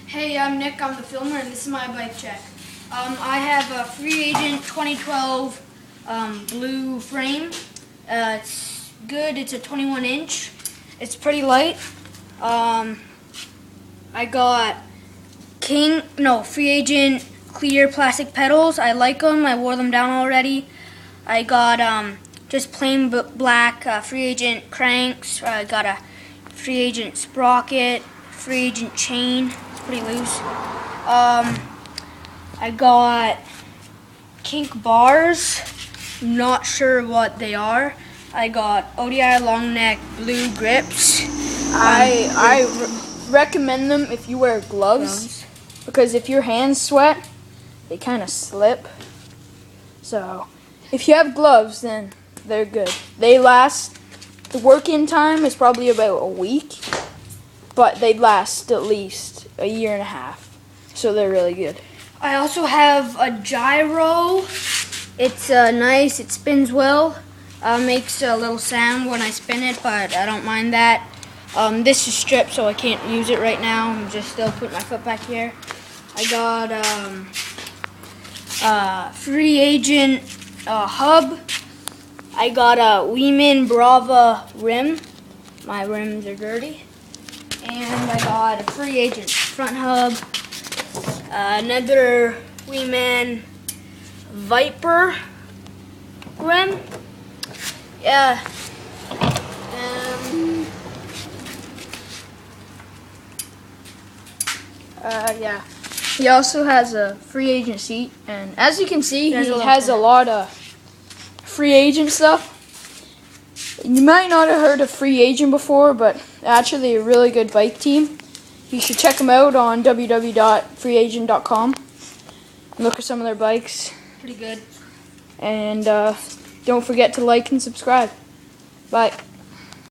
Hey, I'm Nick, I'm the filmer, and this is my bike check. I have a Free Agent 2012 blue frame. It's good, it's a 21-inch. It's pretty light. I got Free Agent clear plastic pedals. I like them, I wore them down already. I got just plain black Free Agent cranks. I got a Free Agent sprocket, Free Agent chain. It's pretty loose. I got kink bars. Not sure what they are. I got ODI long neck blue grips. I recommend them if you wear gloves, because if your hands sweat, they kind of slip. So if you have gloves, then they're good. They last, the work-in time is probably about a week, but they last at least a year and a half. So they're really good. I also have a gyro. It's nice, it spins well. Makes a little sound when I spin it, but I don't mind that. This is stripped, so I can't use it right now. I'm just still putting my foot back here. I got Free Agent hub. I got a Weeman Brava rim. My rims are dirty. And I got a Free Agent front hub. Another Weeman Viper rim. Yeah. Yeah. He also has a Free Agent seat, and as you can see, There's he has a lot of Free Agent stuff. You might not have heard of Free Agent before, but actually a really good bike team. You should check them out on www.freeagent.com and look at some of their bikes. Pretty good. And don't forget to like and subscribe. Bye.